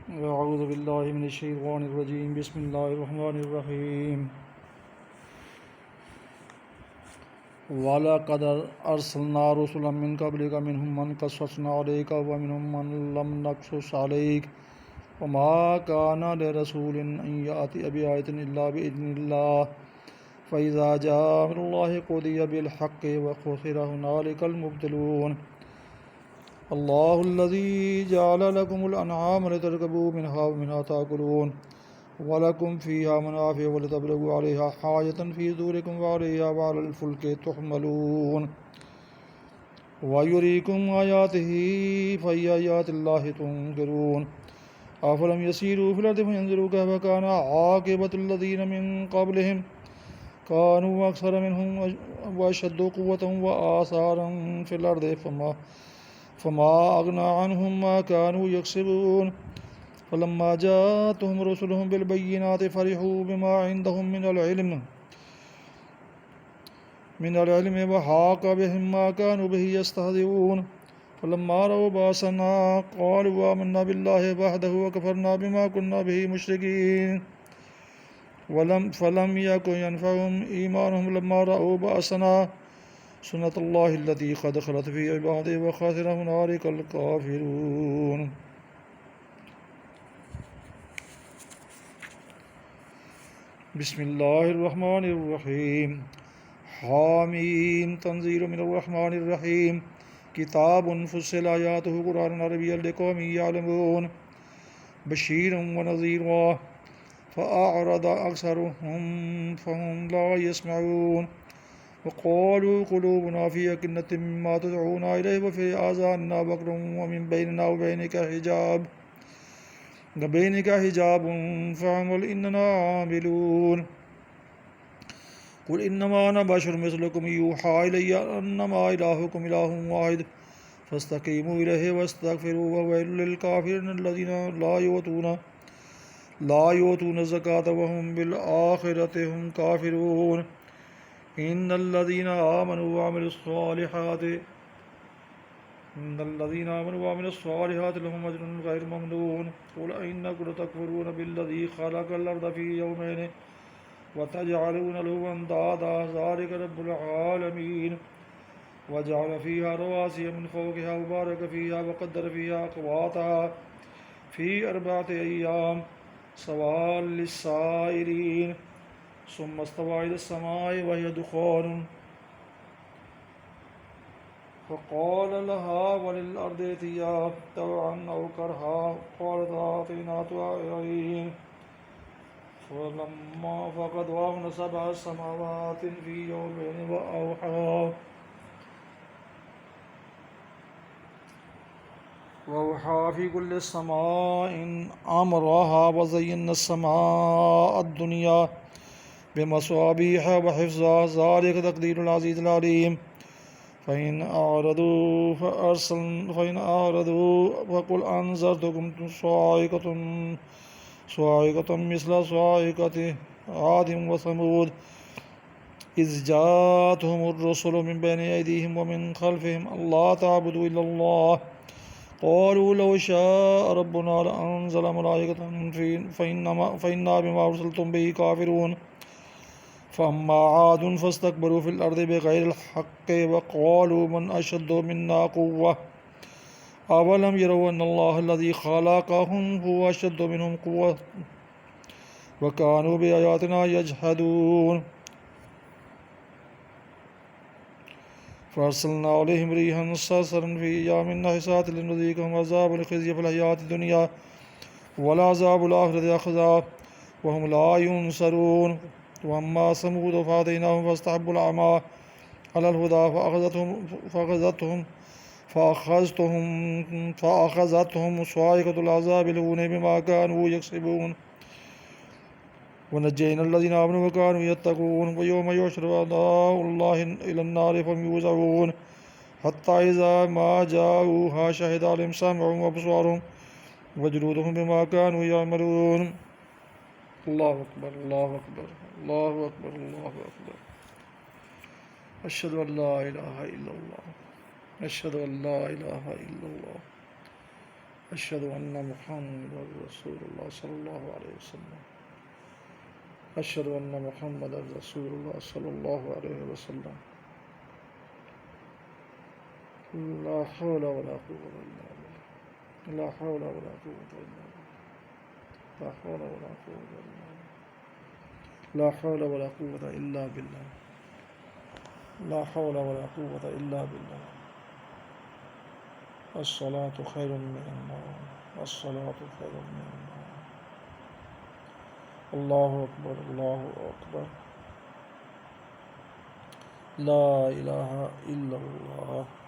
अऊज़ु बिल्लाहि मिनश्शैतानिर रजीम बिस्मिल्लाहिर रहमानिर रहीम वलक़द अर्सलना रुसुलन मिन क़ब्लिका मिनहुम मन क़स्ससना अलैका व मिनहुम मन लम नक़्सुस अलैक वमा काना लिरसूलिन अन यातिया बिआयतिन इल्ला बिइज़्निल्लाह फ़इज़ा जाअ अमरुल्लाहि क़ुदिया बिल हक़्क़ि व ख़ुसिरा हुनालिकल मुब्तिलून अल्लाहुल्लज़ी जअल लकुमुल अनआम लितरकबू मिनहा व मिनहा ताकुलून वलकुम फ़ीहा मनाफ़िअ वलितब्लगू अलैहा हाजतन फ़ी सुदूरिकुम व अलैहा व अलल फ़ुल्कि तुहमलून वयुरीकुम आयातिही फ़अय्य आयातिल्लाहि तुन्किरून अफ़लम यसीरू फ़िल अर्दि फ़यंज़ुरू कैफ़ कान आक़िबतुल्लज़ीन मिन क़ब्लिहिम कानू अक्सर मिनहुम व अशद्दु क़ुव्वतन व आसारन फ़िल अर्दि फ़मा अग़ना अन्हुम मा कानू यक्सिबून फ़लम्मा जाअतहुम रुसुलुहुम बिलबय्यिनाति फ़रिहू बिमा इंदहुम मिनल इल्मि व हाक़ बिहिम मा कानू बिही यस्तहज़िऊन फ़लम्मा रअव बासना क़ालू आमन्ना बिल्लाहि वहदहु व कफ़रना बिमा कुन्ना बिही मुश्रिकीन फ़लम यकुन यनफ़अहुम ईमानुहुम लम्मा रअव बासना सुन्नतल्लाहिल्लती क़द ख़लत फ़ी इबादिही व ख़सिर हुनालिकल काफ़िरून। बिस्मिल्लाहिर्रहमानिर्रहीम हामीम तंज़ीलुम मिनर्रहमानिर्रहीम किताबुन फ़ुस्सिलत आयातुहु क़ुरआनन अरबिय्यन लिक़ौमिन यअलमून बशीरन व नज़ीरा फ़अअरज़ अक्सरुहुम फ़हुम ला यस्मऊन वक़ालू क़ुलूबुना फ़ी अकिन्नतिम मिम्मा तदऊना इलैहि व फ़ी आज़ानिना वक़्रुन व मिन बैनिना व बैनिका हिजाबुन फ़अमल इन्नना आमिलून क़ुल इन्नमा अना बशरुम मिस्लुकुम यूहा इलय्या अन्नमा इलाहुकुम इलाहुन वाहिद फ़स्तक़ीमू इलैहि वस्तग़फ़िरूहु व वैलुल लिल काफ़िरीन अल्लज़ीना ला युतून ज़कात व हुम बिल आखिरति हुम काफ़िरून इन्नल्लज़ीना आमनू व अमिलुस सालिहाति लहुम अज्रुन ग़ैरु ममनून क़ुल अइन्नकुम लतकफ़ुरून बिल्लज़ी ख़लक़ल अर्ज़ फ़ी यौमैनि व तजअलून लहु अंदादा ज़ालिक रब्बुल आलमीन व जअल फ़ीहा रवासिय मिन फ़ौक़िहा व बारक फ़ीहा व क़द्दर फ़ीहा अक़वातहा फ़ी अर्बअति अय्याम सवाअन लिस्साइलीन सुम्मा इस्तवा इलस समाइ व हिय दुख़ानुन फ़क़ाल लहा वलिल अर्दि ऐतिया तवअन औ करहा क़ालता अतैना ताइईन फ़लम्मा फ़क़दहून सबअ समावातिन फ़ी यौमैनि व अवहा फ़ी कुल्लि समाइन अमरहा व ज़य्यना अस्समाअ अद्दुनिया बिमसाबीह व हिफ़्ज़ा ज़ालिक तक़दीरुल अज़ीज़िल अलीम फ़इन अअरदू फ़क़ुल अनज़रतुकुम स्वाइक़तुम मिस्ल स्वाइक़ति आदिम व समूद इज़ जाअतहुमुर रुसुलु मिन बैनि अयदीहिम व मिन ख़ल्फ़िहिम अल्ला तअबुदू इल्लल्लाह क़ालू लौ शाअ रब्बुना लअनज़ला मलाइकतन फ़इन्ना बिमा उर्सिलतुम बिही काफ़िरून फ़अम्मा आदुन फ़स्तकबरू फ़िल अर्दि बिग़ैरिल हक़्क़ि व क़ालू मन अशद्दु मिन्ना क़ुव्वह अवलम यरौ अन्नल्लाहल्लज़ी ख़लक़हुम हुवा अशद्दु मिनहुम क़ुव्वह व कानू बिआयातिना यजहदून फ़अरसलना अलैहिम रिहन सरसरन फ़ी अय्यामिन नहिसातिन लिनुज़ीक़हुम अज़ाबल ख़िज़्यि फ़िल हयातिद दुनिया वलअज़ाबुल आख़िरति अख़ज़ा व हुम ला युनसरून वअम्मा समूद फ़हदैनाहुम फ़स्तहब्बुल अमा अलल हुदा फ़अख़ज़तहुम स्वाइक़तुल अज़ाबिल हूनि बिमा कानू यक्सिबून वनज्जयनाल्लज़ीन आमनू व कानू यत्तक़ून व यौम युहशरु अअदाउल्लाहि इलन नारि फ़हुम यूज़ऊन हत्ता इज़ा मा जाऊहा शहिद अलैहिम समउहुम व अबसारुहुम व जुलूदुहुम बिमा कानू यअमलून। अल्लाहु अकबर अल्लाहु अकबर अल्लाहु अकबर अल्लाहु अकबर अशहदु अन ला इलाहा इल्लल्लाह अशहदु अन ला इलाहा इल्लल्लाह अशहदु अन्ना मुहम्मदर रसूलुल्लाह सल्लल्लाहु अलैहि वसल्लम। अशहदु अन्ना मुहम्मदर रसूलुल्लाह सल्लल्लाहु अलैहि वसल्लम। ला हौला वला कुव्वता इल्ला बिल्लाह। ला हौला वला कुव्वता इल्ला बिल्लाह। ला हौला वला कुव्वता इल्ला बिल्लाह। ला हौला वला कुव्वता इल्ला बिल्लाह। ला हौला वला कुव्वता इल्ला बिल्लाह। अस्सलातु खैरुम मिनन नौम। अस्सलातु खैरुम मिनन नौम। अल्लाहु अकबर, अल्लाहु अकबर। ला इलाहा इल्लल्लाह।